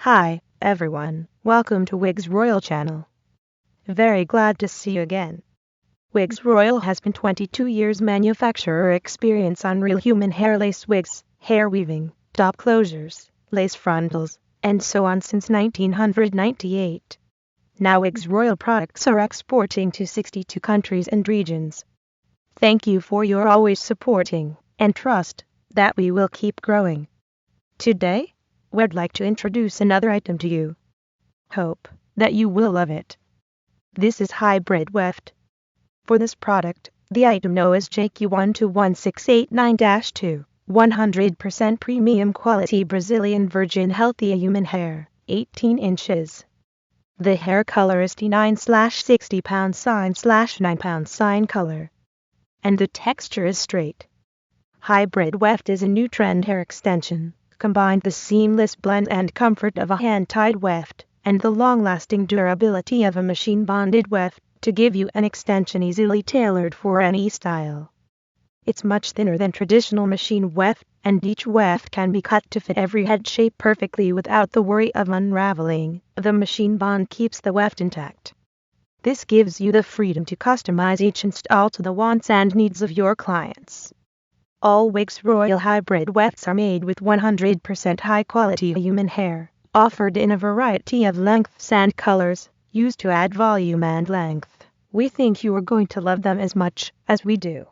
Hi, everyone. Welcome to Wigs Royal channel. Very glad to see you again. Wigs Royal has been 22 years manufacturer experience on real human hair lace wigs, hair weaving, top closures, lace frontals, and so on since 1998. Now Wigs Royal products are exporting to 62 countries and regions. Thank you for your always supporting and trust that we will keep growing. Today, we'd like to introduce another item to you. Hope that you will love it. This is hybrid weft. For this product, the item known as JQ121689-2, 100% premium quality Brazilian virgin healthy human hair, 18 inches. The hair color is T9/60 /9 color. And the texture is straight. Hybrid weft is a new trend hair extension. Combine the seamless blend and comfort of a hand-tied weft, and the long-lasting durability of a machine-bonded weft, to give you an extension easily tailored for any style. It's much thinner than traditional machine weft, and each weft can be cut to fit every head shape perfectly without the worry of unraveling. The machine bond keeps the weft intact. This gives you the freedom to customize each install to the wants and needs of your clients. All Wigs Royal hybrid wefts are made with 100% high-quality human hair, offered in a variety of lengths and colors, used to add volume and length. We think you are going to love them as much as we do.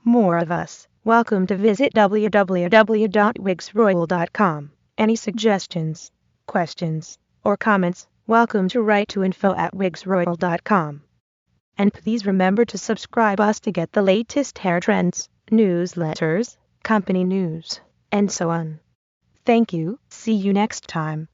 More of us. Welcome to visit www.wigsroyal.com. Any suggestions, questions, or comments, welcome to write to info@wigsroyal.com. And please remember to subscribe us to get the latest hair trends, newsletters, company news, and so on. Thank you. See you next time.